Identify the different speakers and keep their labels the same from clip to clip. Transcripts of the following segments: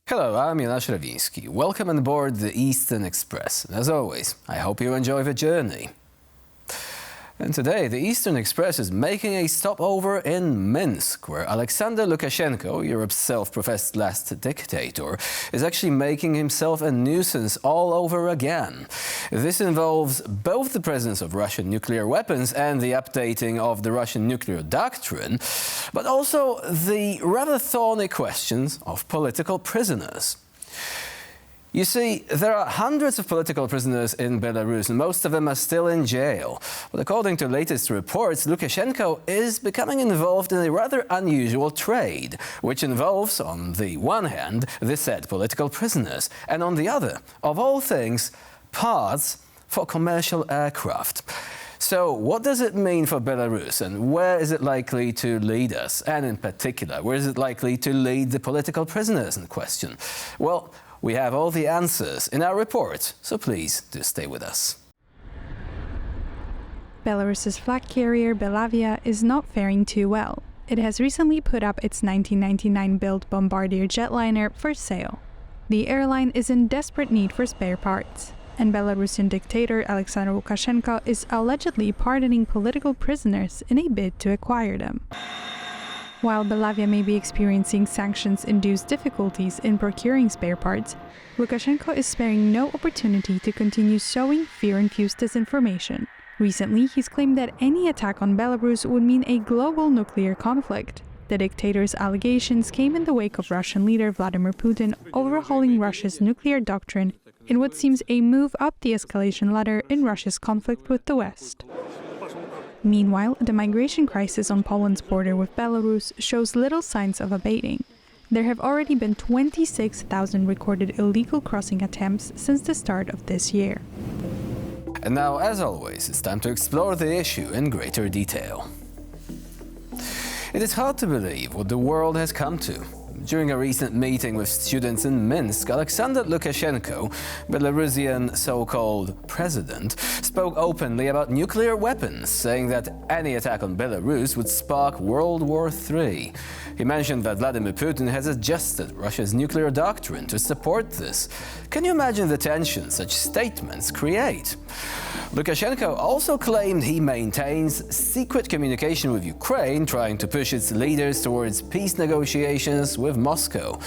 Speaker 1: Hello, I'm Jan Szrewiński. Welcome on board the Eastern Express. And as always, I hope you enjoy the journey. And today, the Eastern Express is making a stopover in Minsk, where Alexander Lukashenko, Europe's self-professed last dictator, is actually making himself a nuisance all over again. This involves both the presence of Russian nuclear weapons and the updating of the Russian nuclear doctrine, but also the rather thorny questions of political prisoners. You see, there are hundreds of political prisoners in Belarus, and most of them are still in jail. But according to latest reports, Lukashenko is becoming involved in a rather unusual trade, which involves, on the one hand, the said political prisoners, and on the other, of all things, parts for commercial aircraft. So what does it mean for Belarus, and where is it likely to lead us? And in particular, where is it likely to lead the political prisoners in question? Well, we have all the answers in our report, so please do stay with us.
Speaker 2: Belarus's flag carrier Belavia is not faring too well. It has recently put up its 1999-built Bombardier jetliner for sale. The airline is in desperate need for spare parts, and Belarusian dictator Alexander Lukashenko is allegedly pardoning political prisoners in a bid to acquire them. While Belavia may be experiencing sanctions-induced difficulties in procuring spare parts, Lukashenko is sparing no opportunity to continue sowing fear-infused disinformation. Recently, he's claimed that any attack on Belarus would mean a global nuclear conflict. The dictator's allegations came in the wake of Russian leader Vladimir Putin overhauling Russia's nuclear doctrine in what seems a move up the escalation ladder in Russia's conflict with the West. Meanwhile, the migration crisis on Poland's border with Belarus shows little signs of abating. There have already been 26,000 recorded illegal crossing attempts since the start of this year.
Speaker 1: And now, as always, it's time to explore the issue in greater detail. It is hard to believe what the world has come to. During a recent meeting with students in Minsk, Alexander Lukashenko, Belarusian so-called president, spoke openly about nuclear weapons, saying that any attack on Belarus would spark World War III. He mentioned that Vladimir Putin has adjusted Russia's nuclear doctrine to support this. Can you imagine the tension such statements create? Lukashenko also claimed he maintains secret communication with Ukraine, trying to push its leaders towards peace negotiations with Moscow.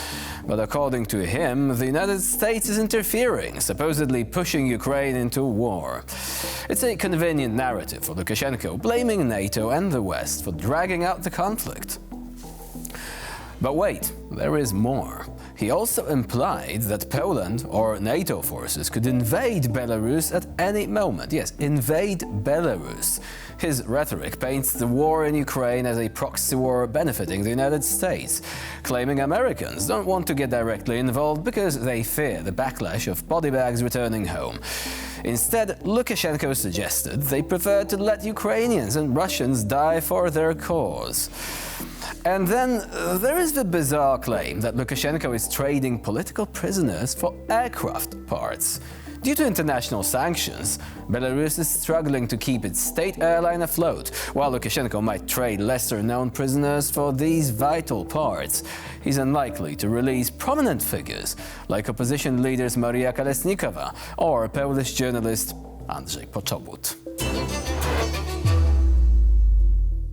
Speaker 1: But according to him, the United States is interfering, supposedly pushing Ukraine into war. It's a convenient narrative for Lukashenko, blaming NATO and the West for dragging out the conflict. But wait, there is more. He also implied that Poland or NATO forces could invade Belarus at any moment. Yes, invade Belarus. His rhetoric paints the war in Ukraine as a proxy war benefiting the United States, claiming Americans don't want to get directly involved because they fear the backlash of body bags returning home. Instead, Lukashenko suggested they prefer to let Ukrainians and Russians die for their cause. And then there is the bizarre claim that Lukashenko is trading political prisoners for aircraft parts. Due to international sanctions, Belarus is struggling to keep its state airline afloat, while Lukashenko might trade lesser-known prisoners for these vital parts. He's unlikely to release prominent figures like opposition leaders Maria Kolesnikova or Polish journalist Andrzej Poczobut.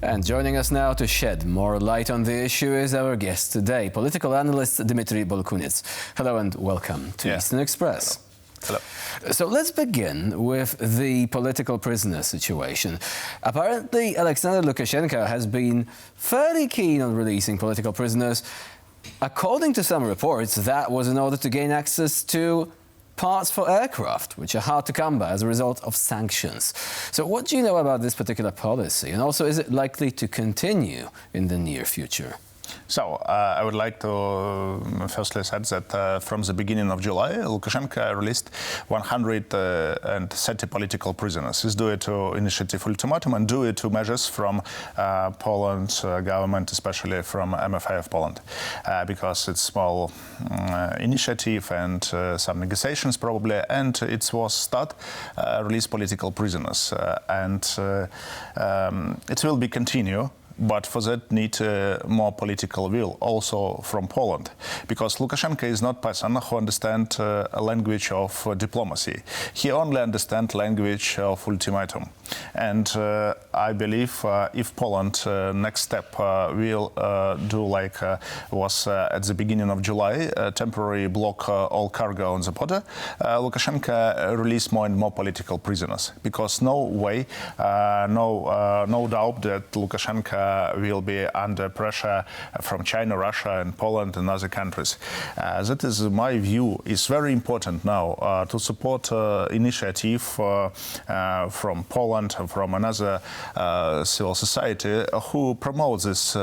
Speaker 1: And joining us now to shed more light on the issue is our guest today, political analyst Dmitry Bolkunets. Hello and welcome to Eastern Express.
Speaker 3: Hello.
Speaker 1: So let's begin with the political prisoner situation. Apparently, Alexander Lukashenko has been fairly keen on releasing political prisoners. According to some reports, that was in order to gain access to parts for aircraft, which are hard to come by as a result of sanctions. So what do you know about this particular policy? And also, is it likely to continue in the near future?
Speaker 3: So, I would like to firstly say that from the beginning of July, Lukashenko released 130 political prisoners. He's due to initiative ultimatum and due to measures from Poland's government, especially from MFA of Poland, because it's small initiative and some negotiations probably, and it was start release political prisoners, and it will be continue. but for that need more political will also from Poland, because Lukashenko is not person who understands a language of diplomacy. He only understands language of ultimatum. And I believe if Poland next step will do like was at the beginning of July, temporary block all cargo on the border, Lukashenko release more and more political prisoners, because no way, no doubt that Lukashenko will be under pressure from China, Russia and Poland and other countries. That is my view. It's very important now to support initiative from Poland, from another civil society who promotes this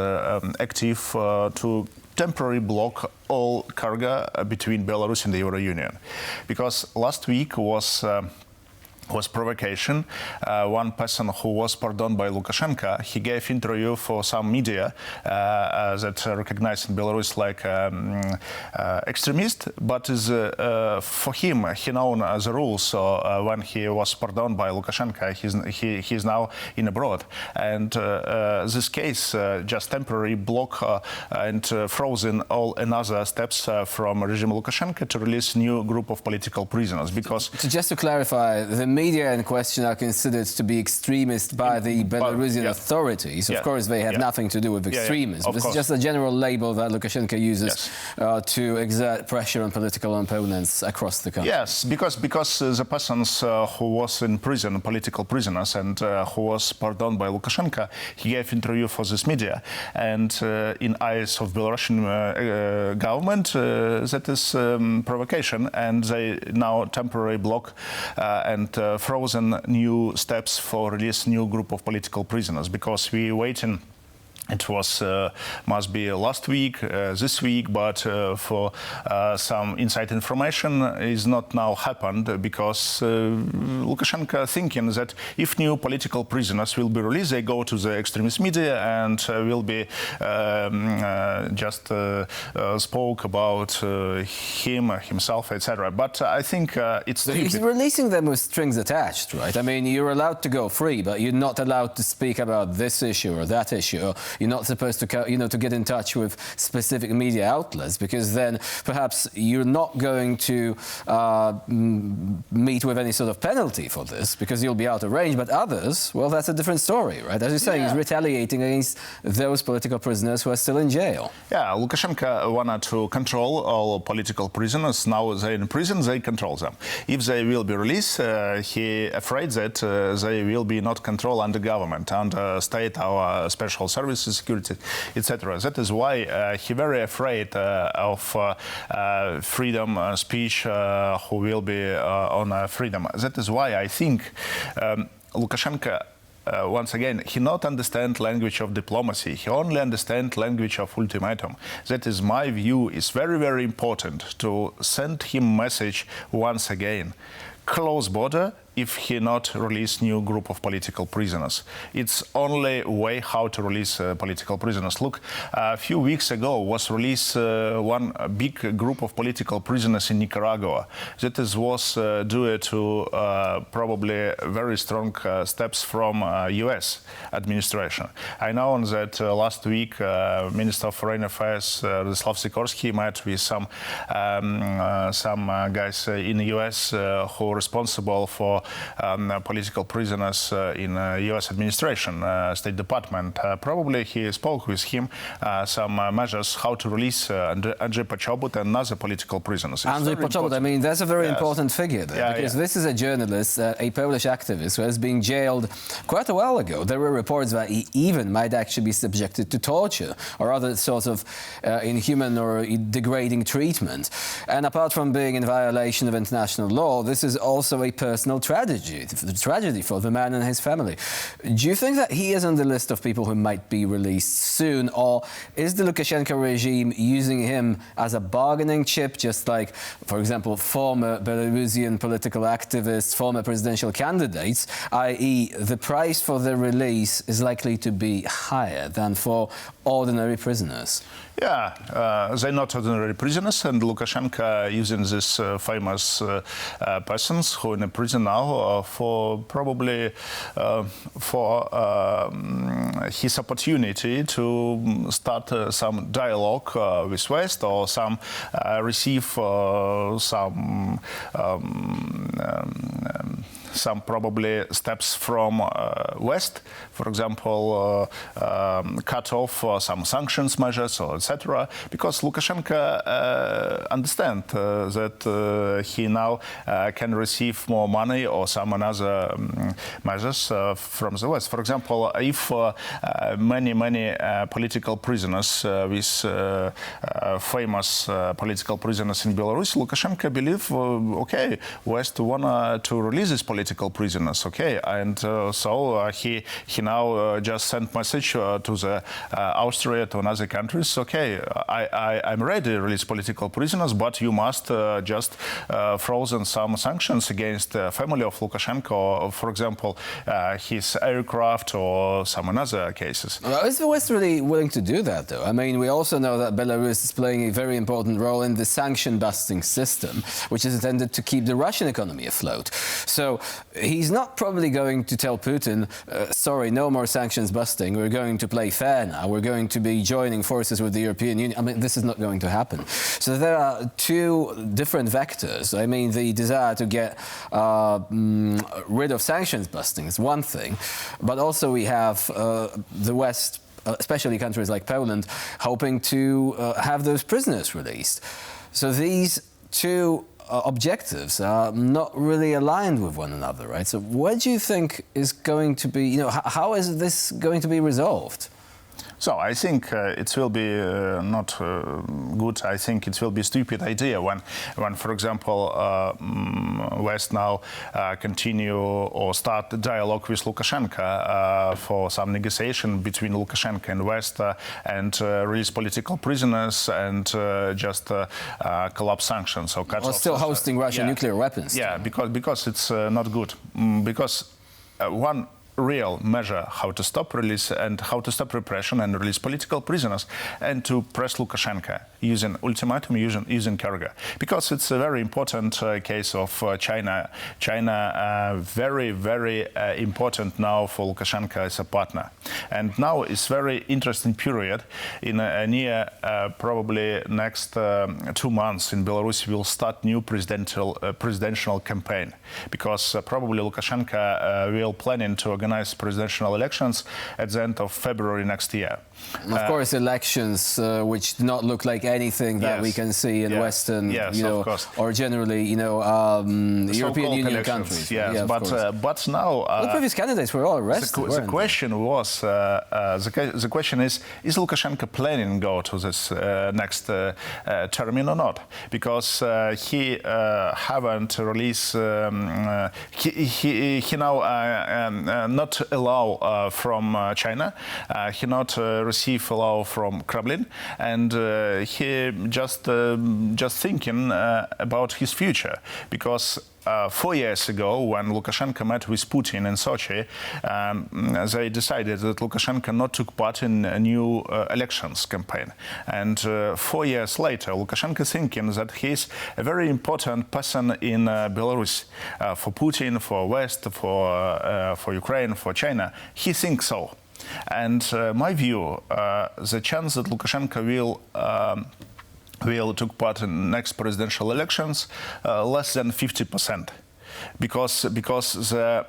Speaker 3: active to temporary block all cargo between Belarus and the Euro Union. Because last week was provocation. One person who was pardoned by Lukashenko, he gave interview for some media that recognized in Belarus like extremist, but is for him, he known the rules. So when he was pardoned by Lukashenko, he's now in abroad. And this case just temporary block and frozen all another steps from regime Lukashenko to release new group of political prisoners. Because
Speaker 1: just to clarify, the media in question are considered to be extremist by the Belarusian authorities. Of course, they have nothing to do with extremism. This is just a general label that Lukashenko uses to exert pressure on political opponents across the country. Yes,
Speaker 3: because the persons who was in prison, political prisoners, and who was pardoned by Lukashenko, he gave interview for this media. And in eyes of Belarusian government, that is provocation, and they now temporary block and frozen new steps for release new group of political prisoners, because we waiting. It was must be last week, this week, but for some inside information is not now happened, because Lukashenko thinking that if new political prisoners will be released, they go to the extremist media and will be just spoke about himself, etc. But I think it's
Speaker 1: so he's releasing them with strings attached, right? I mean, you're allowed to go free, but you're not allowed to speak about this issue or that issue. You're not supposed to, to get in touch with specific media outlets, because then perhaps you're not going to meet with any sort of penalty for this, because you'll be out of range. But others, well, that's a different story, right? As you're saying, he's retaliating against those political prisoners who are still in jail. Yeah,
Speaker 3: Lukashenko wanted to control all political prisoners. Now they're in prison, they control them. If they will be released, he afraid that they will be not controlled under government, under state, our special services, security, etc. That is why he very afraid of freedom speech, who will be on freedom. That is why I think Lukashenko, once again, he not understand language of diplomacy. He only understand language of ultimatum. That is my view. Is very, very important to send him message once again. Close border if he not release new group of political prisoners. It's only way how to release political prisoners. Look, a few weeks ago was released one big group of political prisoners in Nicaragua. That was due to probably very strong steps from US administration. I know that last week Minister of Foreign Affairs Władysław Sikorski met with some guys in the US who are responsible for political prisoners in U.S. administration, State Department. Probably he spoke with him some measures how to release Andrzej Poczobut and other political prisoners.
Speaker 1: Andrzej Poczobut, I mean, that's a very important figure there, because this is a journalist, a Polish activist who has been jailed quite a while ago. There were reports that he even might actually be subjected to torture or other sorts of inhuman or degrading treatment. And apart from being in violation of international law, this is also a personal tragedy for the man and his family. Do you think that he is on the list of people who might be released soon, or is the Lukashenko regime using him as a bargaining chip, just like, for example, former Belarusian political activists, former presidential candidates, i.e. the price for their release is likely to be higher than for ordinary prisoners?
Speaker 3: Yeah, they're not ordinary prisoners, and Lukashenko using these famous persons who are in a prison now for probably for his opportunity to start some dialogue with West or some receive some probably steps from West, for example, cut off some sanctions measures or etc. Because Lukashenko understands that he now can receive more money or some other measures from the West. For example, if many political prisoners with famous political prisoners in Belarus, Lukashenko believe, okay, West want to release these political prisoners, okay, and so he now just sent message to the Austria, to other countries, okay, I'm ready to release political prisoners, but you must just frozen some sanctions against the family of Lukashenko, or, for example, his aircraft or some other cases.
Speaker 1: Well, is the West really willing to do that, though? I mean, we also know that Belarus is playing a very important role in the sanction-busting system, which is intended to keep the Russian economy afloat. So he's not probably going to tell Putin, sorry, no more sanctions busting, we're going to play fair now, we're going to be joining forces with the European Union. I mean, this is not going to happen. So there are two different vectors. I mean, the desire to get rid of sanctions busting is one thing, but also we have the West, especially countries like Poland, hoping to have those prisoners released. So these two objectives are not really aligned with one another, right? So what do you think is going to be, how is this going to be resolved?
Speaker 3: So I think it will be not good. I think it will be a stupid idea when for example, West now continue or start the dialogue with Lukashenko for some negotiation between Lukashenko and West and release political prisoners and just collapse sanctions or cut off.
Speaker 1: Still hosting Russian nuclear weapons.
Speaker 3: Yeah, because it's not good. Because one real measure how to stop release and how to stop repression and release political prisoners and to press Lukashenko using ultimatum, using cargo. Because it's a very important case of China. China very, very important now for Lukashenko as a partner. And now it's very interesting period in near probably next 2 months in Belarus will start new presidential campaign because probably Lukashenko will planning to organize presidential elections at the end of February next year.
Speaker 1: Of course, elections which do not look like anything that we can see in Western, or generally, European Union countries.
Speaker 3: Yes, but now
Speaker 1: the previous candidates were all arrested.
Speaker 3: The question was, the question is Lukashenko planning to go to this next term or not? Because he haven't released, he now not allow from China, he not receive allow from Kremlin, and he just thinking about his future, because 4 years ago, when Lukashenko met with Putin in Sochi, they decided that Lukashenko not took part in a new elections campaign. And 4 years later, Lukashenko thinking that he's a very important person in Belarus for Putin, for West, for Ukraine, for China. He thinks so. And my view, the chance that Lukashenko will take part in next presidential elections less than 50%. Because the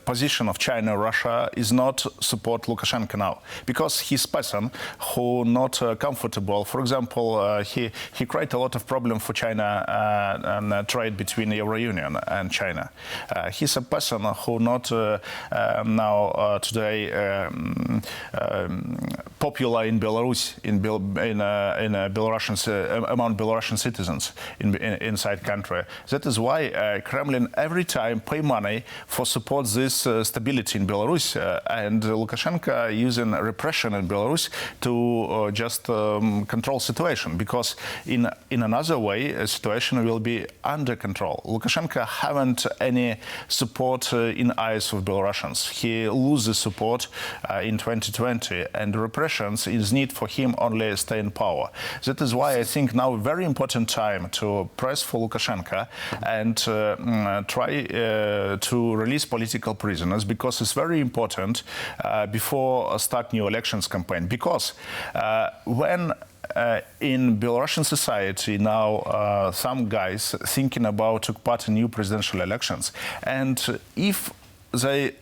Speaker 3: position of China and Russia is not support Lukashenko now. Because he's person who not comfortable. For example, he create a lot of problem for China and trade between the Euro Union and China. He's a person who not now today popular in Belarus, among Belarusian citizens inside country. That is why Kremlin every time pay money for support this stability in Belarus, and Lukashenko using repression in Belarus to just control situation, because in another way a situation will be under control. Lukashenko haven't any support in eyes of Belarusians. He loses support in 2020, and repression elections is need for him only stay in power. That is why I think now very important time to press for Lukashenko and try to release political prisoners, because it's very important before start new elections campaign. Because when in Belarusian society now some guys thinking about to part in new presidential elections, and if they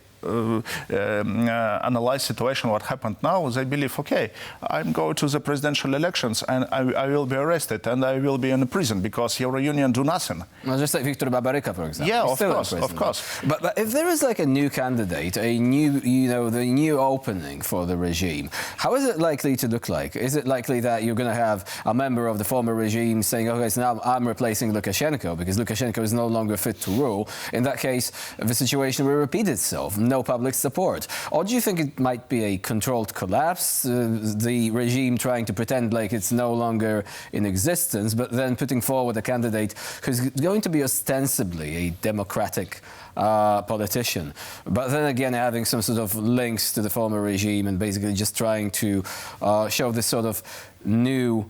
Speaker 3: analyze situation what happened now, they believe, okay, I'm going to the presidential elections and I will be arrested and I will be in prison because Euro-Union do nothing.
Speaker 1: Well, just like Viktor Babaryka, for example.
Speaker 3: Yeah, of course.
Speaker 1: But if there is like a new candidate, a new, the new opening for the regime, how is it likely to look like? Is it likely that you're going to have a member of the former regime saying, okay, so now I'm replacing Lukashenko because Lukashenko is no longer fit to rule? In that case, the situation will repeat itself. No public support. Or do you think it might be a controlled collapse, the regime trying to pretend like it's no longer in existence, but then putting forward a candidate who's going to be ostensibly a democratic politician, but then again having some sort of links to the former regime and basically just trying to show this sort of new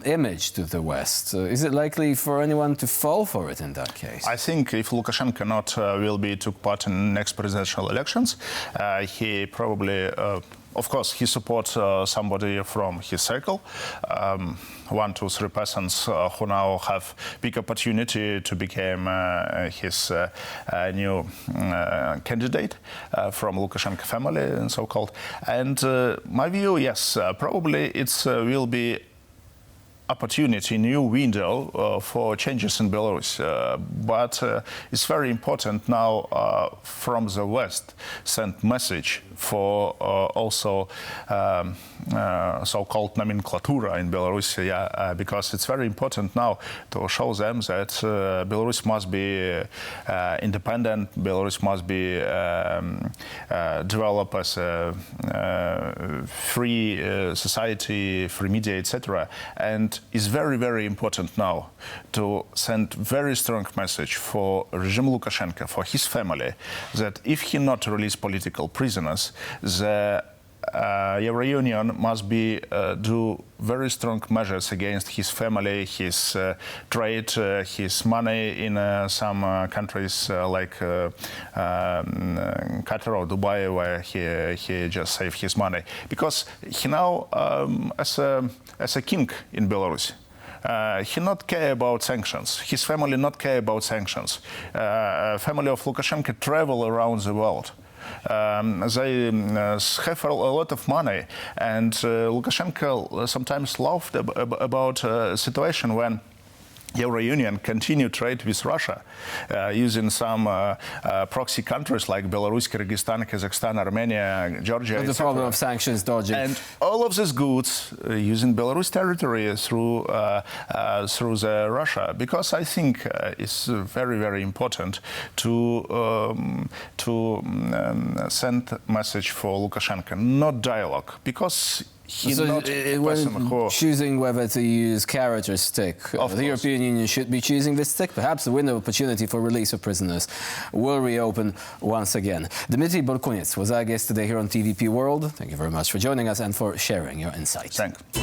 Speaker 1: image to the West? Is it likely for anyone to fall for it in that case?
Speaker 3: I think if Lukashenko not will be took part in next presidential elections, he probably, of course, he supports somebody from his circle, 1 to 3 persons who now have big opportunity to become his new candidate from Lukashenko family and so-called. And my view, yes, probably it will be opportunity, new window for changes in Belarus. But it's very important now from the West send message for also so-called nomenclatura in Belarus, because it's very important now to show them that Belarus must be independent, Belarus must be developed as a free society, free media, etc. And it's very, very important now to send very strong message for regime Lukashenko, for his family, that if he not release political prisoners, the Euro-Union must be do very strong measures against his family, his trade, his money in some countries like Qatar or Dubai, where he just saved his money, because he now as a king in Belarus. He not care about sanctions. His family not care about sanctions. Family of Lukashenko travel around the world. They have a lot of money, and Lukashenko sometimes laughed about a situation when Euro-Union continue trade with Russia using some proxy countries like Belarus, Kyrgyzstan, Kazakhstan, Armenia, Georgia.
Speaker 1: But the problem of sanctions dodging.
Speaker 3: And all of these goods using Belarus territory through the Russia, because I think it's very, very important to send message for Lukashenko, not dialogue, because he's not a person who...
Speaker 1: choosing whether to use carrot or stick, the European Union should be choosing the stick. Perhaps the window of opportunity for release of prisoners will reopen once again. Dmitry Borkunets was our guest today here on TVP World. Thank you very much for joining us and for sharing your insights.
Speaker 3: Thank you.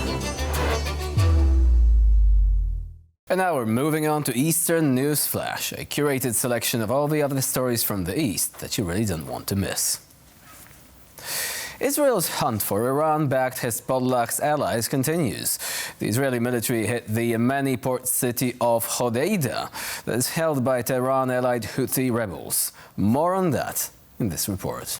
Speaker 1: And now we're moving on to Eastern News Flash, a curated selection of all the other stories from the East that you really don't want to miss. Israel's hunt for Iran-backed Hezbollah's allies continues. The Israeli military hit the Yemeni port city of Hodeidah that is held by Tehran-allied Houthi rebels. More on that in this report.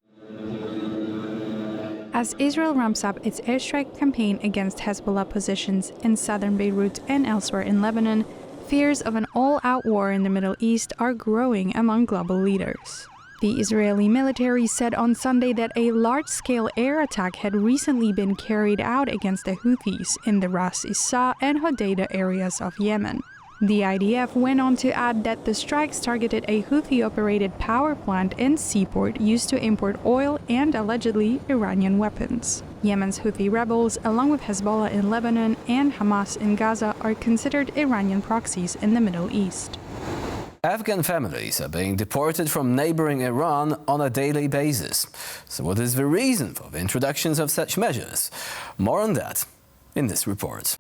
Speaker 2: As Israel ramps up its airstrike campaign against Hezbollah positions in southern Beirut and elsewhere in Lebanon, fears of an all-out war in the Middle East are growing among global leaders. The Israeli military said on Sunday that a large-scale air attack had recently been carried out against the Houthis in the Ras Issa and Hodeidah areas of Yemen. The IDF went on to add that the strikes targeted a Houthi-operated power plant and seaport used to import oil and allegedly Iranian weapons. Yemen's Houthi rebels, along with Hezbollah in Lebanon and Hamas in Gaza, are considered Iranian proxies in the Middle East.
Speaker 1: Afghan families are being deported from neighboring Iran on a daily basis. So what is the reason for the introductions of such measures? More on that in this report.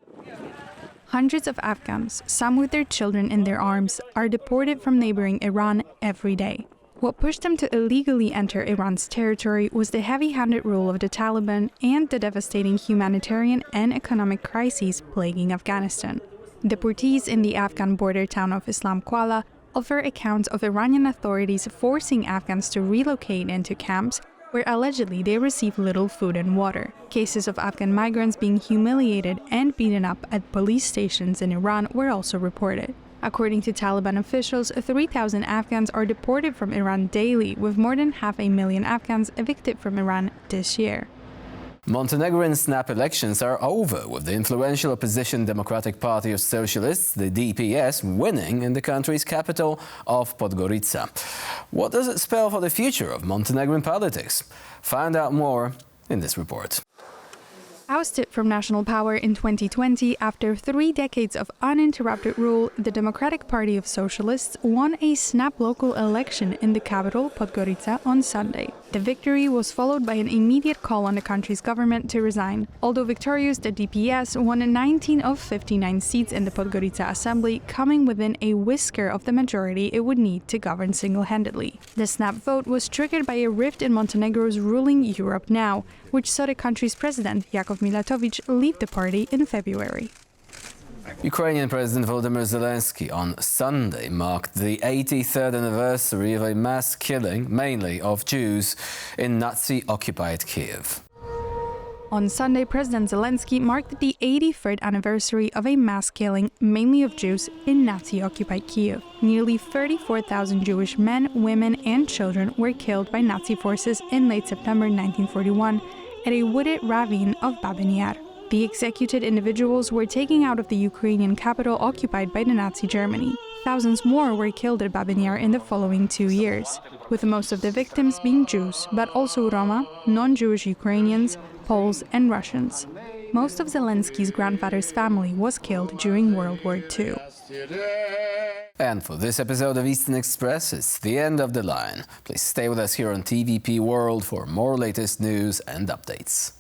Speaker 2: Hundreds of Afghans, some with their children in their arms, are deported from neighboring Iran every day. What pushed them to illegally enter Iran's territory was the heavy-handed rule of the Taliban and the devastating humanitarian and economic crises plaguing Afghanistan. Deportees in the Afghan border town of Islam Kuala offer accounts of Iranian authorities forcing Afghans to relocate into camps where allegedly they receive little food and water. Cases of Afghan migrants being humiliated and beaten up at police stations in Iran were also reported. According to Taliban officials, 3,000 Afghans are deported from Iran daily, with more than 500,000 Afghans evicted from Iran this year.
Speaker 1: Montenegrin snap elections are over, with the influential opposition Democratic Party of Socialists, the DPS, winning in the country's capital of Podgorica. What does it spell for the future of Montenegrin politics? Find out more in this report.
Speaker 2: Ousted from national power in 2020 after 3 decades of uninterrupted rule, the Democratic Party of Socialists won a snap local election in the capital, Podgorica, on Sunday. The victory was followed by an immediate call on the country's government to resign. Although victorious, the DPS won 19 of 59 seats in the Podgorica assembly, coming within a whisker of the majority it would need to govern single-handedly. The snap vote was triggered by a rift in Montenegro's ruling Europe Now, which saw the country's president, Jakub Milatovic, leave the party in February.
Speaker 1: Ukrainian President Vladimir Zelensky on Sunday marked the 83rd anniversary of a mass killing, mainly of Jews, in Nazi-occupied Kyiv.
Speaker 2: On Sunday, President Zelensky marked the 83rd anniversary of a mass killing, mainly of Jews, in Nazi-occupied Kyiv. Nearly 34,000 Jewish men, women, and children were killed by Nazi forces in late September 1941 at a wooded ravine of Babyn Yar. The executed individuals were taken out of the Ukrainian capital occupied by the Nazi Germany. Thousands more were killed at Babyn Yar in the following 2 years, with most of the victims being Jews, but also Roma, non-Jewish Ukrainians, Poles, and Russians. Most of Zelensky's grandfather's family was killed during World War II.
Speaker 1: And for this episode of Eastern Express, it's the end of the line. Please stay with us here on TVP World for more latest news and updates.